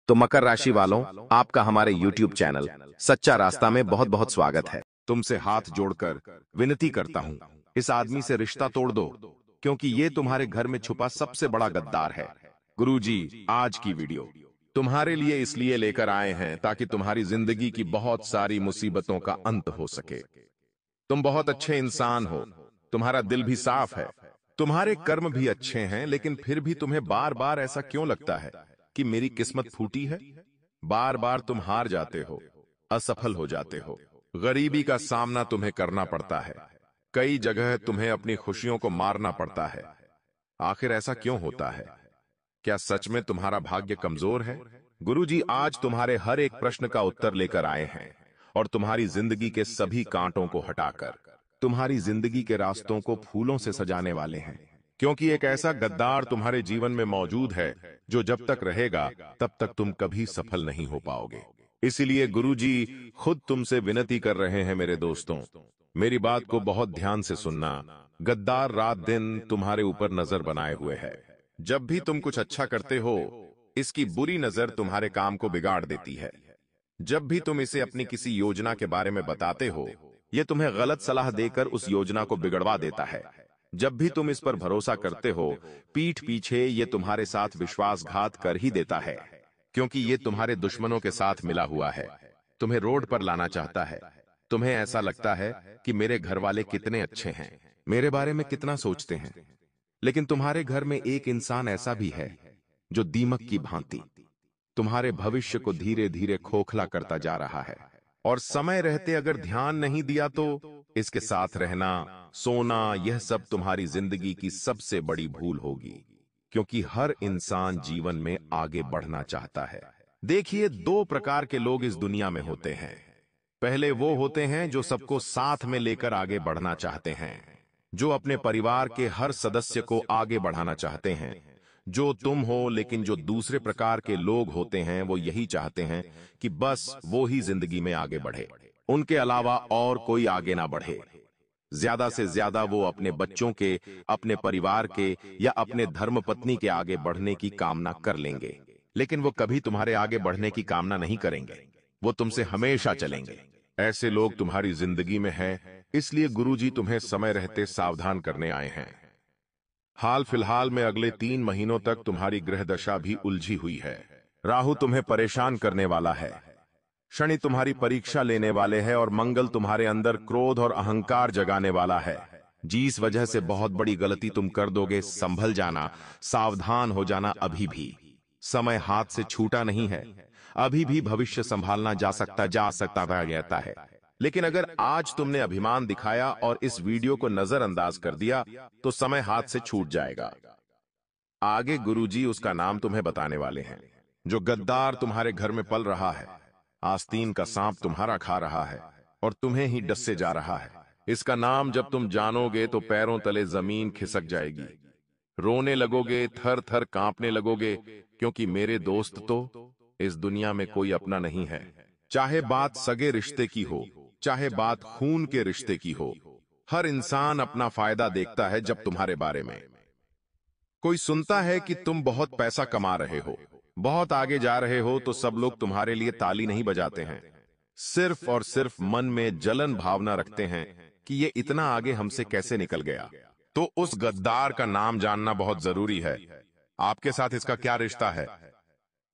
तो मकर राशि वालों, आपका हमारे YouTube चैनल सच्चा रास्ता में बहुत बहुत स्वागत है। तुमसे हाथ जोड़कर विनती करता हूं, इस आदमी से रिश्ता तोड़ दो, क्योंकि ये तुम्हारे घर में छुपा सबसे बड़ा गद्दार है। गुरुजी, आज की वीडियो तुम्हारे लिए इसलिए लेकर आए हैं ताकि तुम्हारी जिंदगी की बहुत सारी मुसीबतों का अंत हो सके। तुम बहुत अच्छे इंसान हो, तुम्हारा दिल भी साफ है, तुम्हारे कर्म भी अच्छे हैं, लेकिन फिर भी तुम्हें बार बार ऐसा क्यों लगता है कि मेरी किस्मत फूटी है? बार बार तुम हार जाते हो, असफल हो जाते हो, गरीबी का सामना तुम्हें करना पड़ता है, कई जगह तुम्हें अपनी खुशियों को मारना पड़ता है। आखिर ऐसा क्यों होता है? क्या सच में तुम्हारा भाग्य कमजोर है? गुरुजी आज तुम्हारे हर एक प्रश्न का उत्तर लेकर आए हैं और तुम्हारी जिंदगी के सभी कांटों को हटाकर तुम्हारी जिंदगी के रास्तों को फूलों से सजाने वाले हैं, क्योंकि एक ऐसा गद्दार तुम्हारे जीवन में मौजूद है जो जब तक रहेगा तब तक तुम कभी सफल नहीं हो पाओगे। इसीलिए गुरुजी खुद तुमसे विनती कर रहे हैं मेरे दोस्तों, मेरी बात को बहुत ध्यान से सुनना। गद्दार रात दिन तुम्हारे ऊपर नजर बनाए हुए है। जब भी तुम कुछ अच्छा करते हो, इसकी बुरी नजर तुम्हारे काम को बिगाड़ देती है। जब भी तुम इसे अपनी किसी योजना के बारे में बताते हो, यह तुम्हें गलत सलाह देकर उस योजना को बिगड़वा देता है। जब भी तुम इस पर भरोसा करते हो, पीठ पीछे ये तुम्हारे साथ विश्वासघात कर ही देता है, क्योंकि ये तुम्हारे दुश्मनों के साथ मिला हुआ है। तुम्हें रोड पर लाना चाहता है। तुम्हें ऐसा लगता है कि मेरे घर वाले कितने अच्छे हैं, मेरे बारे में कितना सोचते हैं, लेकिन तुम्हारे घर में एक इंसान ऐसा भी है जो दीमक की भांति तुम्हारे भविष्य को धीरे धीरे खोखला करता जा रहा है। और समय रहते अगर ध्यान नहीं दिया तो इसके साथ रहना, सोना, यह सब तुम्हारी जिंदगी की सबसे बड़ी भूल होगी, क्योंकि हर इंसान जीवन में आगे बढ़ना चाहता है। देखिए, दो प्रकार के लोग इस दुनिया में होते हैं। पहले वो होते हैं जो सबको साथ में लेकर आगे बढ़ना चाहते हैं, जो अपने परिवार के हर सदस्य को आगे बढ़ाना चाहते हैं, जो तुम हो। लेकिन जो दूसरे प्रकार के लोग होते हैं वो यही चाहते हैं कि बस वो ही जिंदगी में आगे बढ़े, उनके अलावा और कोई आगे ना बढ़े। ज्यादा से ज्यादा वो अपने बच्चों के, अपने परिवार के या अपने धर्मपत्नी के आगे बढ़ने की कामना कर लेंगे, लेकिन वो कभी तुम्हारे आगे बढ़ने की कामना नहीं करेंगे। वो तुमसे हमेशा चलेंगे। ऐसे लोग तुम्हारी जिंदगी में हैं, इसलिए गुरुजी तुम्हें समय रहते सावधान करने आए हैं। हाल फिलहाल में अगले 3 महीनों तक तुम्हारी ग्रह दशा भी उलझी हुई है। राहु तुम्हें परेशान करने वाला है, शनि तुम्हारी परीक्षा लेने वाले हैं और मंगल तुम्हारे अंदर क्रोध और अहंकार जगाने वाला है। जिस वजह से बहुत बड़ी गलती तुम कर दोगे, संभल जाना, सावधान हो जाना। अभी भी समय हाथ से छूटा नहीं है, अभी भी भविष्य संभालना जा सकता रहता है। लेकिन अगर आज तुमने अभिमान दिखाया और इस वीडियो को नजरअंदाज कर दिया तो समय हाथ से छूट जाएगा। आगे गुरुजी उसका नाम तुम्हें बताने वाले हैं जो गद्दार तुम्हारे घर में पल रहा है। आस्तीन का सांप तुम्हारा खा रहा है और तुम्हें ही डसे जा रहा है। इसका नाम जब तुम जानोगे तो पैरों तले जमीन खिसक जाएगी, रोने लगोगे, थर थर कांपने लगोगे, क्योंकि मेरे दोस्त, तो इस दुनिया में कोई अपना नहीं है। चाहे बात सगे रिश्ते की हो, चाहे बात खून के रिश्ते की हो, हर इंसान अपना फायदा देखता है। जब तुम्हारे बारे में कोई सुनता है कि तुम बहुत पैसा कमा रहे हो, बहुत आगे जा रहे हो, तो सब लोग तुम्हारे लिए ताली नहीं बजाते हैं, सिर्फ और सिर्फ मन में जलन भावना रखते हैं कि ये इतना आगे हमसे कैसे निकल गया। तो उस गद्दार का नाम जानना बहुत जरूरी है। आपके साथ इसका क्या रिश्ता है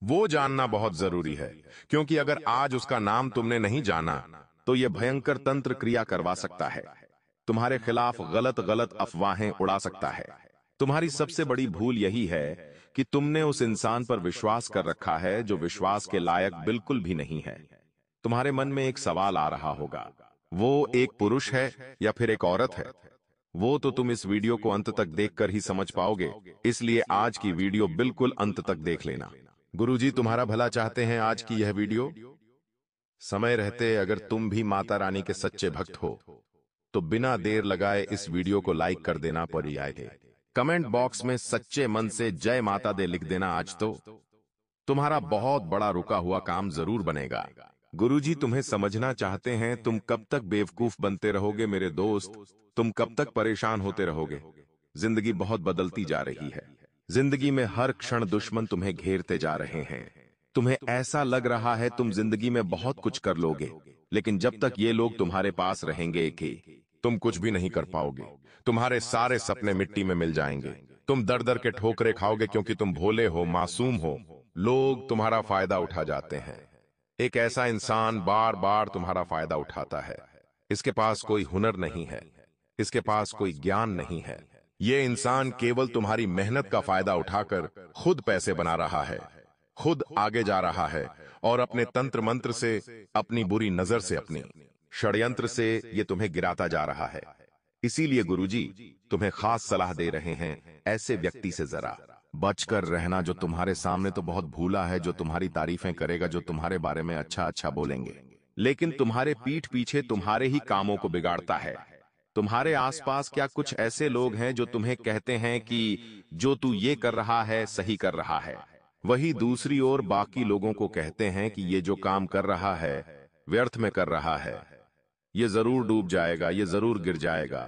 वो जानना बहुत जरूरी है, क्योंकि अगर आज उसका नाम तुमने नहीं जाना तो यह भयंकर तंत्र क्रिया करवा सकता है, तुम्हारे खिलाफ गलत गलत अफवाहें उड़ा सकता है। तुम्हारी सबसे बड़ी भूल यही है कि तुमने उस इंसान पर विश्वास कर रखा है जो विश्वास के लायक बिल्कुल भी नहीं है। तुम्हारे मन में एक सवाल आ रहा होगा, वो एक पुरुष है या फिर एक औरत है? वो तो तुम इस वीडियो को अंत तक देखकर ही समझ पाओगे, इसलिए आज की वीडियो बिल्कुल अंत तक देख लेना। गुरुजी तुम्हारा भला चाहते हैं। आज की यह वीडियो समय रहते अगर तुम भी माता रानी के सच्चे भक्त हो तो बिना देर लगाए इस वीडियो को लाइक कर देना पड़ेगा। कमेंट बॉक्स में सच्चे मन से जय माता दे लिख देना। आज तो तुम्हारा बहुत बड़ा रुका हुआ काम जरूर बनेगा। गुरुजी तुम्हें समझना चाहते हैं, तुम कब तक बेवकूफ बनते रहोगे मेरे दोस्त, तुम कब तक परेशान होते रहोगे? जिंदगी बहुत बदलती जा रही है, जिंदगी में हर क्षण दुश्मन तुम्हें घेरते जा रहे हैं। तुम्हें ऐसा लग रहा है तुम जिंदगी में बहुत कुछ कर लोगे, लेकिन जब तक ये लोग तुम्हारे पास रहेंगे कि तुम कुछ भी नहीं कर पाओगे। तुम्हारे सारे सपने मिट्टी में मिल जाएंगे। तुम दर दर के ठोकरे खाओगे क्योंकि तुम भोले हो, मासूम हो। लोग तुम्हारा फायदा उठा जाते हैं। एक ऐसा इंसान बार बार तुम्हारा फायदा उठाता है। इसके पास कोई हुनर नहीं है, इसके पास कोई ज्ञान नहीं है। ये इंसान केवल तुम्हारी मेहनत का फायदा उठाकर खुद पैसे बना रहा है, खुद आगे जा रहा है और अपने तंत्र मंत्र से, अपनी बुरी नजर से, अपनी षड्यंत्र से ये तुम्हें गिराता जा रहा है। इसीलिए गुरुजी तुम्हें खास सलाह दे रहे हैं, ऐसे व्यक्ति से जरा बचकर रहना जो तुम्हारे सामने तो बहुत भूला है, जो तुम्हारी तारीफें करेगा, जो तुम्हारे बारे में अच्छा अच्छा बोलेंगे, लेकिन तुम्हारे पीठ पीछे तुम्हारे ही कामों को बिगाड़ता है। तुम्हारे आसपास क्या कुछ ऐसे लोग हैं जो तुम्हें कहते हैं कि जो तू ये कर रहा है सही कर रहा है, वही दूसरी ओर बाकी लोगों को कहते हैं कि ये जो काम कर रहा है व्यर्थ में कर रहा है, ये जरूर डूब जाएगा, ये जरूर गिर जाएगा।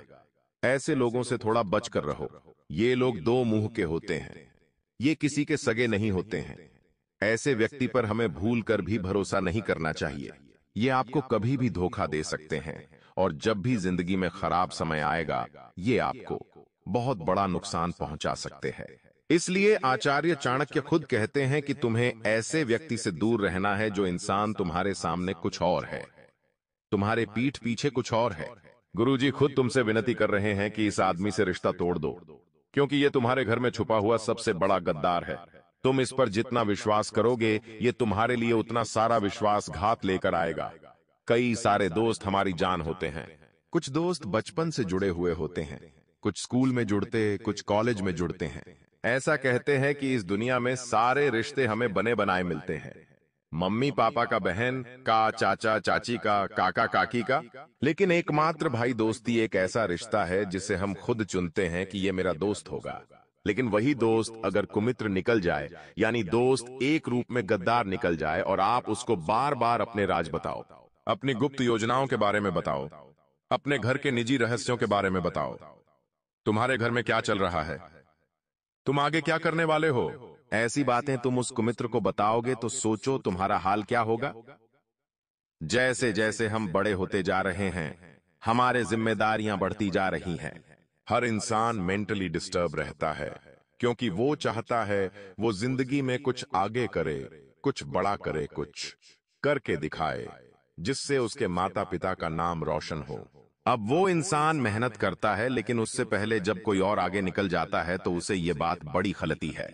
ऐसे लोगों से थोड़ा बचकर रहो। ये लोग दो मुंह के होते हैं, ये किसी के सगे नहीं होते हैं। ऐसे व्यक्ति पर हमें भूल कर भी भरोसा नहीं करना चाहिए। ये आपको कभी भी धोखा दे सकते हैं और जब भी जिंदगी में खराब समय आएगा ये आपको बहुत बड़ा नुकसान पहुंचा सकते हैं। इसलिए आचार्य चाणक्य खुद कहते हैं कि तुम्हें ऐसे व्यक्ति से दूर रहना है जो इंसान तुम्हारे सामने कुछ और है, तुम्हारे पीठ पीछे कुछ और है। गुरुजी खुद तुमसे विनती कर रहे हैं कि इस आदमी से रिश्ता तोड़ दो, क्योंकि ये तुम्हारे घर में छुपा हुआ सबसे बड़ा गद्दार है। तुम इस पर जितना विश्वास करोगे ये तुम्हारे लिए उतना सारा विश्वासघात लेकर आएगा। कई सारे दोस्त हमारी जान होते हैं। कुछ दोस्त बचपन से जुड़े हुए होते हैं, कुछ स्कूल में जुड़ते, कुछ कॉलेज में जुड़ते हैं। ऐसा कहते हैं कि इस दुनिया में सारे रिश्ते हमें बने बनाए मिलते हैं, मम्मी पापा का, बहन का, चाचा चाची का, काका काकी का। लेकिन एकमात्र भाई दोस्ती एक ऐसा रिश्ता है जिसे हम खुद चुनते हैं कि ये मेरा दोस्त होगा। लेकिन वही दोस्त अगर कुमित्र निकल जाए, यानी दोस्त एक रूप में गद्दार निकल जाए और आप उसको बार बार अपने राज बताओ, अपनी गुप्त योजनाओं के बारे में बताओ, अपने घर के निजी रहस्यों के बारे में बताओ, तुम्हारे घर में क्या चल रहा है, तुम आगे क्या करने वाले हो, ऐसी बातें तुम उस कुमित्र को बताओगे तो सोचो तुम्हारा हाल क्या होगा। जैसे जैसे हम बड़े होते जा रहे हैं हमारे जिम्मेदारियां बढ़ती जा रही हैं। हर इंसान मेंटली डिस्टर्ब रहता है क्योंकि वो चाहता है वो जिंदगी में कुछ आगे करे, कुछ बड़ा करे, कुछ करके दिखाए जिससे उसके माता पिता का नाम रोशन हो। अब वो इंसान मेहनत करता है, लेकिन उससे पहले जब कोई और आगे निकल जाता है तो उसे ये बात बड़ी खलती है।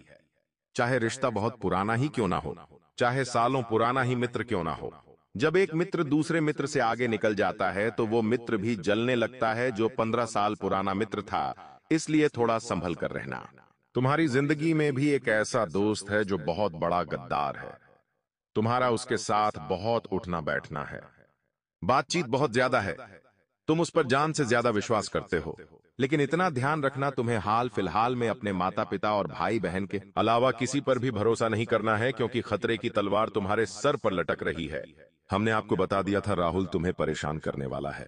चाहे रिश्ता बहुत पुराना ही क्यों ना हो, चाहे सालों पुराना ही मित्र क्यों ना हो, जब एक मित्र दूसरे मित्र से आगे निकल जाता है तो वो मित्र भी जलने लगता है जो 15 साल पुराना मित्र था। इसलिए थोड़ा संभल कर रहना। तुम्हारी जिंदगी में भी एक ऐसा दोस्त है जो बहुत बड़ा गद्दार है। तुम्हारा उसके साथ बहुत उठना बैठना है, बातचीत बहुत ज्यादा है, तुम उस पर जान से ज्यादा विश्वास करते हो। लेकिन इतना ध्यान रखना, तुम्हें हाल फिलहाल में अपने माता पिता और भाई बहन के अलावा किसी पर भी भरोसा नहीं करना है, क्योंकि खतरे की तलवार तुम्हारे सर पर लटक रही है। हमने आपको बता दिया था राहुल तुम्हें परेशान करने वाला है,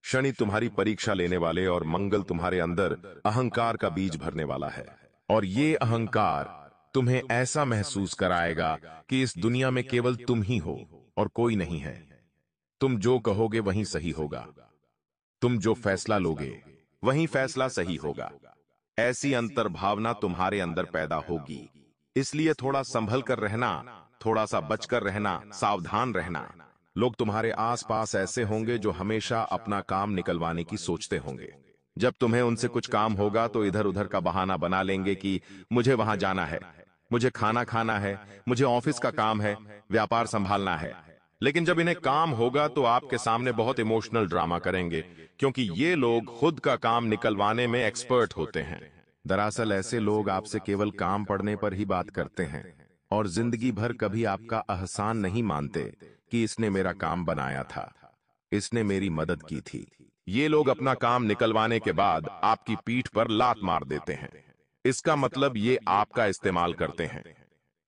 शनि तुम्हारी परीक्षा लेने वाले और मंगल तुम्हारे अंदर अहंकार का बीज भरने वाला है। और ये अहंकार तुम्हें ऐसा महसूस कराएगा कि इस दुनिया में केवल तुम ही हो और कोई नहीं है। तुम जो कहोगे वही सही होगा, तुम जो फैसला लोगे वही फैसला सही होगा। ऐसी अंतर्भावना तुम्हारे अंदर पैदा होगी। इसलिए थोड़ा संभल कर रहना, थोड़ा सा बचकर रहना, सावधान रहना। लोग तुम्हारे आसपास ऐसे होंगे जो हमेशा अपना काम निकलवाने की सोचते होंगे। जब तुम्हें उनसे कुछ काम होगा तो इधर उधर का बहाना बना लेंगे कि मुझे वहां जाना है, मुझे खाना खाना है, मुझे ऑफिस का काम है, व्यापार संभालना है। लेकिन जब इन्हें काम होगा तो आपके सामने बहुत इमोशनल ड्रामा करेंगे, क्योंकि ये लोग खुद का काम निकलवाने में एक्सपर्ट होते हैं। दरअसल ऐसे लोग आपसे केवल काम पड़ने पर ही बात करते हैं और जिंदगी भर कभी आपका एहसान नहीं मानते कि इसने मेरा काम बनाया था, इसने मेरी मदद की थी। ये लोग अपना काम निकलवाने के बाद आपकी पीठ पर लात मार देते हैं। इसका मतलब ये आपका इस्तेमाल करते हैं।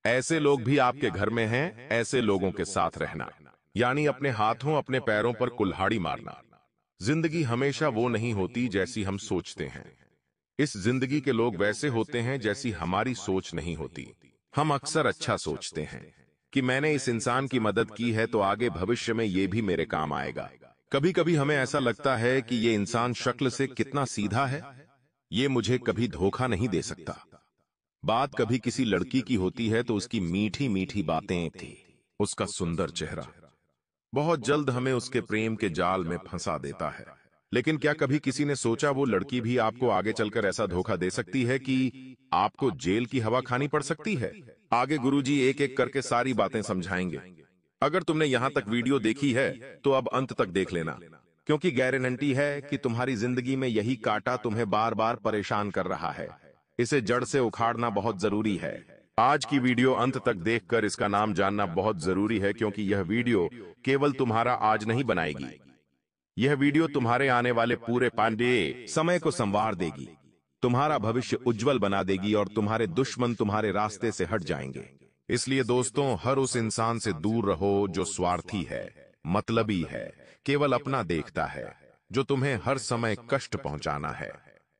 ऐसे लोग भी आपके घर में हैं। ऐसे लोगों के साथ रहना यानी अपने हाथों अपने पैरों पर कुल्हाड़ी मारना। जिंदगी हमेशा वो नहीं होती जैसी हम सोचते हैं। इस जिंदगी के लोग वैसे होते हैं जैसी हमारी सोच नहीं होती। हम अक्सर अच्छा सोचते हैं, कि मैंने इस इंसान की मदद की है तो आगे भविष्य में ये भी मेरे काम आएगा। कभी कभी हमें ऐसा लगता है कि ये इंसान शक्ल से कितना सीधा है, ये मुझे कभी धोखा नहीं दे सकता। बात कभी किसी लड़की की होती है तो उसकी मीठी मीठी बातें थी, उसका सुंदर चेहरा बहुत जल्द हमें उसके प्रेम के जाल में फंसा देता है। लेकिन क्या कभी किसी ने सोचा वो लड़की भी आपको आगे चलकर ऐसा धोखा दे सकती है कि आपको जेल की हवा खानी पड़ सकती है? आगे गुरुजी एक एक करके सारी बातें समझाएंगे। अगर तुमने यहां तक वीडियो देखी है तो अब अंत तक देख लेना, क्योंकि गारंटी है कि तुम्हारी जिंदगी में यही कांटा तुम्हें बार बार परेशान कर रहा है। इसे जड़ से उखाड़ना बहुत जरूरी है। आज की वीडियो अंत तक देखकर इसका नाम जानना बहुत जरूरी है, क्योंकि यह वीडियो केवल तुम्हारा आज नहीं बनाएगी, यह वीडियो तुम्हारे आने वाले पूरे पांडे समय को संवार देगी, तुम्हारा भविष्य उज्जवल बना देगी और तुम्हारे दुश्मन तुम्हारे रास्ते से हट जाएंगे। इसलिए दोस्तों, हर उस इंसान से दूर रहो जो स्वार्थी है, मतलबी है, केवल अपना देखता है, जो तुम्हें हर समय कष्ट पहुंचाना है,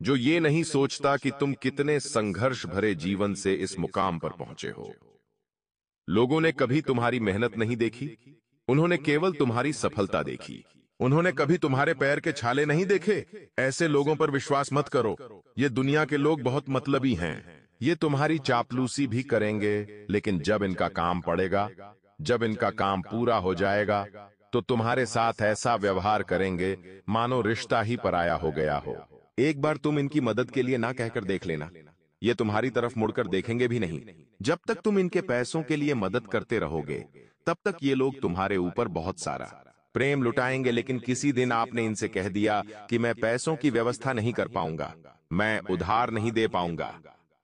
जो ये नहीं सोचता कि तुम कितने संघर्ष भरे जीवन से इस मुकाम पर पहुंचे हो। लोगों ने कभी तुम्हारी मेहनत नहीं देखी, उन्होंने केवल तुम्हारी सफलता देखी। उन्होंने कभी तुम्हारे पैर के छाले नहीं देखे। ऐसे लोगों पर विश्वास मत करो, ये दुनिया के लोग बहुत मतलबी हैं। ये तुम्हारी चापलूसी भी करेंगे, लेकिन जब इनका काम पड़ेगा, जब इनका काम पूरा हो जाएगा, तो तुम्हारे साथ ऐसा व्यवहार करेंगे मानो रिश्ता ही पराया हो गया हो। एक बार तुम इनकी मदद के लिए ना कहकर देख लेना, ये तुम्हारी तरफ मुड़कर देखेंगे भी नहीं। जब तक तुम इनके पैसों के लिए मदद करते रहोगे, तब तक ये लोग तुम्हारे ऊपर बहुत सारा प्रेम लुटाएंगे। लेकिन किसी दिन आपने इनसे कह दिया कि मैं पैसों की व्यवस्था नहीं कर पाऊंगा, मैं उधार नहीं दे पाऊंगा,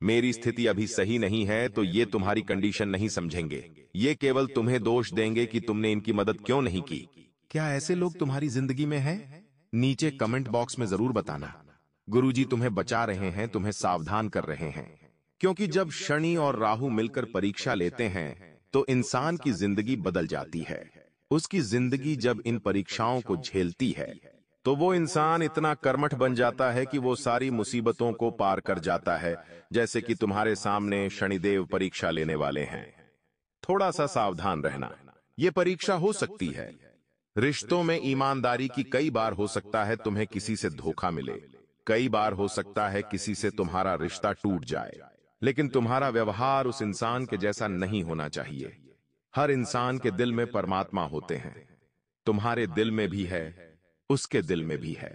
मेरी स्थिति अभी सही नहीं है, तो ये तुम्हारी कंडीशन नहीं समझेंगे। ये केवल तुम्हें दोष देंगे कि तुमने इनकी मदद क्यों नहीं की। क्या ऐसे लोग तुम्हारी जिंदगी में हैं? नीचे कमेंट बॉक्स में जरूर बताना। गुरुजी तुम्हें बचा रहे हैं, तुम्हें सावधान कर रहे हैं, क्योंकि जब शनि और राहु मिलकर परीक्षा लेते हैं तो इंसान की जिंदगी बदल जाती है। उसकी जिंदगी जब इन परीक्षाओं को झेलती है तो वो इंसान इतना कर्मठ बन जाता है कि वो सारी मुसीबतों को पार कर जाता है। जैसे कि तुम्हारे सामने शनिदेव परीक्षा लेने वाले हैं, थोड़ा सा सावधान रहना। ये परीक्षा हो सकती है रिश्तों में ईमानदारी की, कई बार हो सकता है तुम्हें किसी से धोखा मिले, कई बार हो सकता है किसी से तुम्हारा रिश्ता टूट जाए, लेकिन तुम्हारा व्यवहार उस इंसान के जैसा नहीं होना चाहिए। हर इंसान के दिल में परमात्मा होते हैं, तुम्हारे दिल में भी है, उसके दिल में भी है।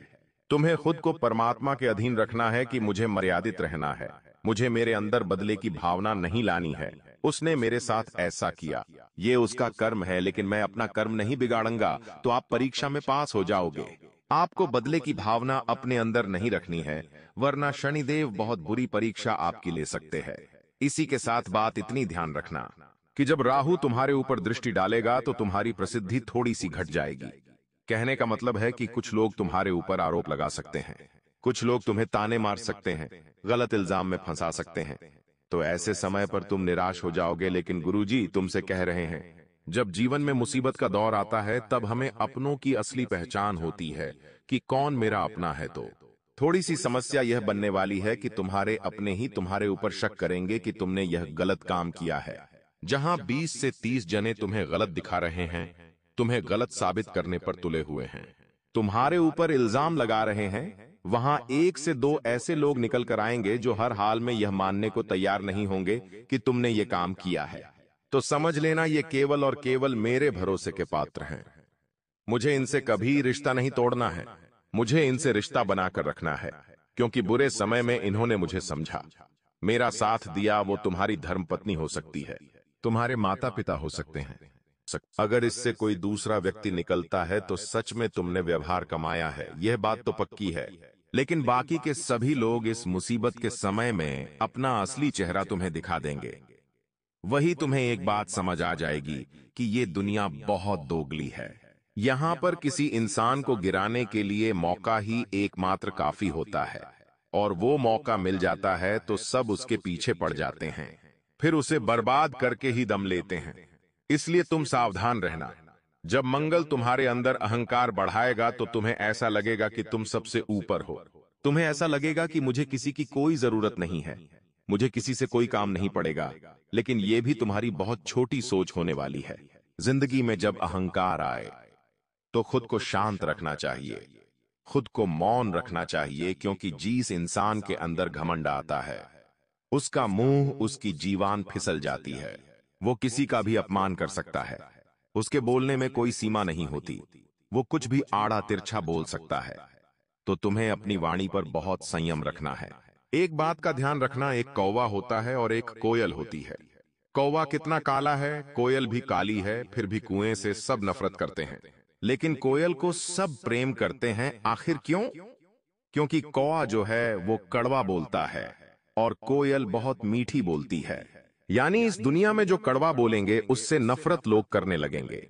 तुम्हें खुद को परमात्मा के अधीन रखना है कि मुझे मर्यादित रहना है, मुझे मेरे अंदर बदले की भावना नहीं लानी है। उसने मेरे साथ ऐसा किया, ये उसका कर्म है, लेकिन मैं अपना कर्म नहीं बिगाड़ूंगा, तो आप परीक्षा में पास हो जाओगे। आपको बदले की भावना अपने अंदर नहीं रखनी है, वरना शनिदेव बहुत बुरी परीक्षा आपकी ले सकते हैं। इसी के साथ बात इतनी ध्यान रखना कि जब राहु तुम्हारे ऊपर दृष्टि डालेगा तो तुम्हारी प्रसिद्धि थोड़ी सी घट जाएगी। कहने का मतलब है कि कुछ लोग तुम्हारे ऊपर आरोप लगा सकते हैं, कुछ लोग तुम्हें ताने मार सकते हैं, गलत इल्जाम में फंसा सकते हैं। तो ऐसे समय पर तुम निराश हो जाओगे, लेकिन गुरुजी तुमसे कह रहे हैं, जब जीवन में मुसीबत का दौर आता है तब हमें अपनों की असली पहचान होती है कि कौन मेरा अपना है। तो थोड़ी सी समस्या यह बनने वाली है कि तुम्हारे अपने ही तुम्हारे ऊपर शक करेंगे कि तुमने यह गलत काम किया है। जहां 20 से 30 जने तुम्हें गलत दिखा रहे हैं, तुम्हें गलत साबित करने पर तुले हुए हैं, तुम्हारे ऊपर इल्जाम लगा रहे हैं, वहां 1 से 2 ऐसे लोग निकल कर आएंगे जो हर हाल में यह मानने को तैयार नहीं होंगे कि तुमने ये काम किया है। तो समझ लेना ये केवल और केवल मेरे भरोसे के पात्र हैं। मुझे इनसे कभी रिश्ता नहीं तोड़ना है, मुझे इनसे रिश्ता बनाकर रखना है, क्योंकि बुरे समय में इन्होंने मुझे समझा, मेरा साथ दिया। वो तुम्हारी धर्मपत्नी हो सकती है, तुम्हारे माता पिता हो सकते हैं। अगर इससे कोई दूसरा व्यक्ति निकलता है तो सच में तुमने व्यवहार कमाया है, यह बात तो पक्की है। लेकिन बाकी के सभी लोग इस मुसीबत के समय में अपना असली चेहरा तुम्हें दिखा देंगे। वही तुम्हें एक बात समझ आ जाएगी कि ये दुनिया बहुत दोगली है। यहां पर किसी इंसान को गिराने के लिए मौका ही एकमात्र काफी होता है, और वो मौका मिल जाता है तो सब उसके पीछे पड़ जाते हैं, फिर उसे बर्बाद करके ही दम लेते हैं। इसलिए तुम सावधान रहना। जब मंगल तुम्हारे अंदर अहंकार बढ़ाएगा तो तुम्हें ऐसा लगेगा कि तुम सबसे ऊपर हो, तुम्हें ऐसा लगेगा कि मुझे किसी की कोई जरूरत नहीं है, मुझे किसी से कोई काम नहीं पड़ेगा। लेकिन यह भी तुम्हारी बहुत छोटी सोच होने वाली है। जिंदगी में जब अहंकार आए तो खुद को शांत रखना चाहिए, खुद को मौन रखना चाहिए, क्योंकि जिस इंसान के अंदर घमंड आता है उसका मुंह, उसकी जीवान फिसल जाती है। वो किसी का भी अपमान कर सकता है, उसके बोलने में कोई सीमा नहीं होती, वो कुछ भी आड़ा तिरछा बोल सकता है। तो तुम्हें अपनी वाणी पर बहुत संयम रखना है। एक बात का ध्यान रखना, एक कौवा होता है और एक कोयल होती है। कौवा कितना काला है, कोयल भी काली है, फिर भी कुएं से सब नफरत करते हैं, लेकिन कोयल को सब प्रेम करते हैं। आखिर क्यों? क्योंकि कौवा जो है वो कड़वा बोलता है और कोयल बहुत मीठी बोलती है। यानी इस दुनिया में जो कड़वा बोलेंगे उससे नफरत लोग करने लगेंगे,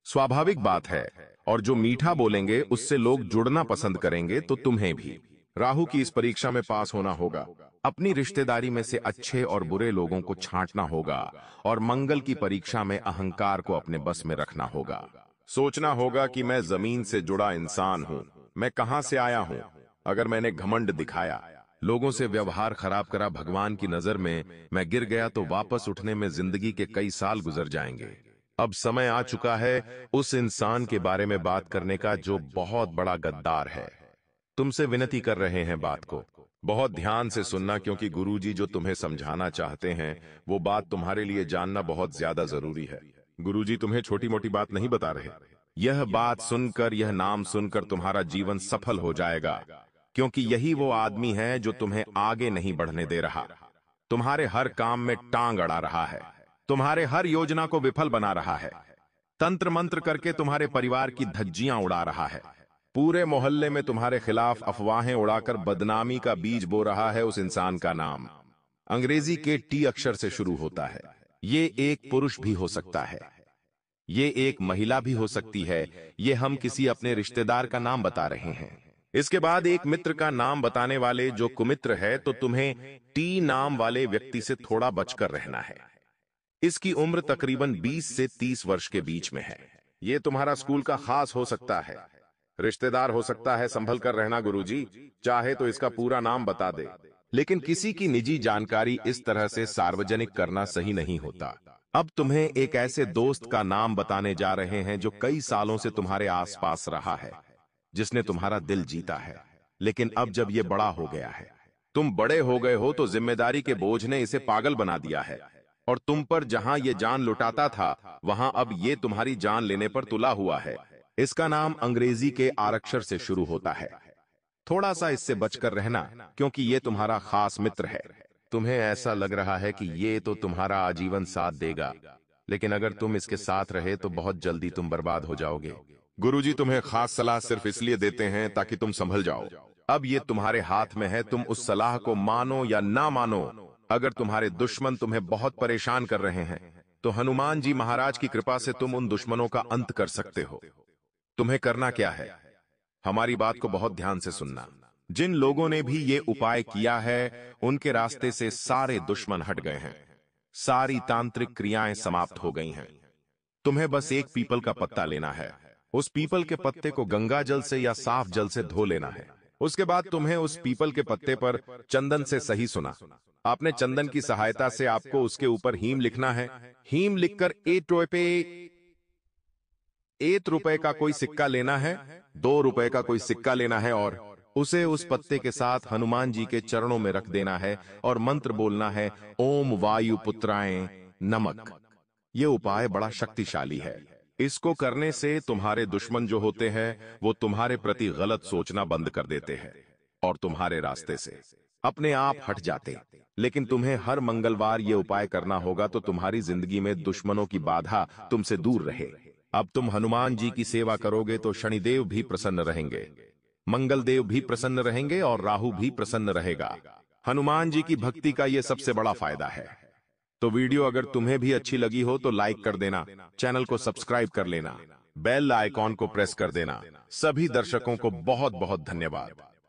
स्वाभाविक बात है। और जो मीठा बोलेंगे उससे लोग जुड़ना पसंद करेंगे। तो तुम्हें भी राहु की इस परीक्षा में पास होना होगा। अपनी रिश्तेदारी में से अच्छे और बुरे लोगों को छांटना होगा और मंगल की परीक्षा में अहंकार को अपने बस में रखना होगा। सोचना होगा कि मैं जमीन से जुड़ा इंसान हूं, मैं कहां से आया हूं। अगर मैंने घमंड दिखाया, लोगों से व्यवहार खराब करा, भगवान की नजर में मैं गिर गया, तो वापस उठने में जिंदगी के कई साल गुजर जाएंगे। अब समय आ चुका है उस इंसान के बारे में बात करने का जो बहुत बड़ा गद्दार है। तुमसे विनती कर रहे हैं, बात को बहुत ध्यान से सुनना, क्योंकि गुरुजी जो तुम्हें समझाना चाहते हैं वो बात तुम्हारे लिए जानना बहुत ज्यादा जरूरी है। गुरुजी तुम्हें छोटी मोटी बात नहीं बता रहे। यह बात सुनकर, यह नाम सुनकर तुम्हारा जीवन सफल हो जाएगा, क्योंकि यही वो आदमी है जो तुम्हें आगे नहीं बढ़ने दे रहा, तुम्हारे हर काम में टांग अड़ा रहा है, तुम्हारे हर योजना को विफल बना रहा है, तंत्र मंत्र करके तुम्हारे परिवार की धज्जियां उड़ा रहा है, पूरे मोहल्ले में तुम्हारे खिलाफ अफवाहें उड़ाकर बदनामी का बीज बो रहा है। उस इंसान का नाम अंग्रेजी के टी अक्षर से शुरू होता है। ये एक पुरुष भी हो सकता है, ये एक महिला भी हो सकती है। ये हम किसी अपने रिश्तेदार का नाम बता रहे हैं। इसके बाद एक मित्र का नाम बताने वाले जो कुमित्र है, तो तुम्हें टी नाम वाले व्यक्ति से थोड़ा बचकर रहना है। इसकी उम्र तकरीबन 20 से 30 वर्ष के बीच में है। ये तुम्हारा स्कूल का खास हो सकता है, रिश्तेदार हो सकता है। संभल कर रहना गुरुजी, चाहे तो इसका पूरा नाम बता दे, लेकिन किसी की निजी जानकारी इस तरह से सार्वजनिक करना सही नहीं होता। अब तुम्हें एक ऐसे दोस्त का नाम बताने जा रहे हैं जो कई सालों से तुम्हारे आसपास रहा है, जिसने तुम्हारा दिल जीता है। लेकिन अब जब ये बड़ा हो गया है, तुम बड़े हो गए हो, तो जिम्मेदारी के बोझ ने इसे पागल बना दिया है, और तुम पर जहां ये जान लुटाता था वहां अब ये तुम्हारी जान लेने पर तुला हुआ है। इसका नाम अंग्रेजी के आरक्षर से शुरू होता है। थोड़ा सा इससे बचकर रहना, क्योंकि ये तुम्हारा खास मित्र है। तुम्हें ऐसा लग रहा है कि ये तो तुम्हारा आजीवन साथ देगा, लेकिन अगर तुम इसके साथ रहे तो बहुत जल्दी तुम बर्बाद हो जाओगे। गुरुजी तुम्हें खास सलाह सिर्फ इसलिए देते हैं ताकि तुम संभल जाओ। अब ये तुम्हारे हाथ में है, तुम उस सलाह को मानो या ना मानो। अगर तुम्हारे दुश्मन तुम्हें बहुत परेशान कर रहे हैं, तो हनुमान जी महाराज की कृपा से तुम उन दुश्मनों का अंत कर सकते हो। तुम्हें करना क्या है? हमारी बात को बहुत ध्यान से सुनना। जिन लोगों ने भी ये उपाय किया है, उनके रास्ते से सारे दुश्मन हट गए हैं, सारी तांत्रिक क्रियाएं समाप्त हो गई हैं। तुम्हें बस एक पीपल का पत्ता लेना है। उस पीपल के पत्ते को गंगा जल से या साफ जल से धो लेना है। उसके बाद तुम्हें उस पीपल के पत्ते पर चंदन से, सही सुना आपने, चंदन की सहायता से आपको उसके ऊपर हीम लिखना है। हीम लिखकर 1 रुपए का कोई सिक्का लेना है, 2 रुपए का कोई सिक्का लेना है, और उसे उस पत्ते के साथ हनुमान जी के चरणों में रख देना है और मंत्र बोलना है, ओम वायु पुत्राय नमक। ये उपाय बड़ा शक्तिशाली है। इसको करने से तुम्हारे दुश्मन जो होते हैं वो तुम्हारे प्रति गलत सोचना बंद कर देते हैं और तुम्हारे रास्ते से अपने आप हट जाते। लेकिन तुम्हें हर मंगलवार ये उपाय करना होगा, तो तुम्हारी जिंदगी में दुश्मनों की बाधा तुमसे दूर रहे। अब तुम हनुमान जी की सेवा करोगे तो शनिदेव भी प्रसन्न रहेंगे, मंगलदेव भी प्रसन्न रहेंगे और राहु भी प्रसन्न रहेगा। हनुमान जी की भक्ति का यह सबसे बड़ा फायदा है। तो वीडियो अगर तुम्हें भी अच्छी लगी हो तो लाइक कर देना, चैनल को सब्सक्राइब कर लेना, बेल आइकॉन को प्रेस कर देना। सभी दर्शकों को बहुत बहुत धन्यवाद।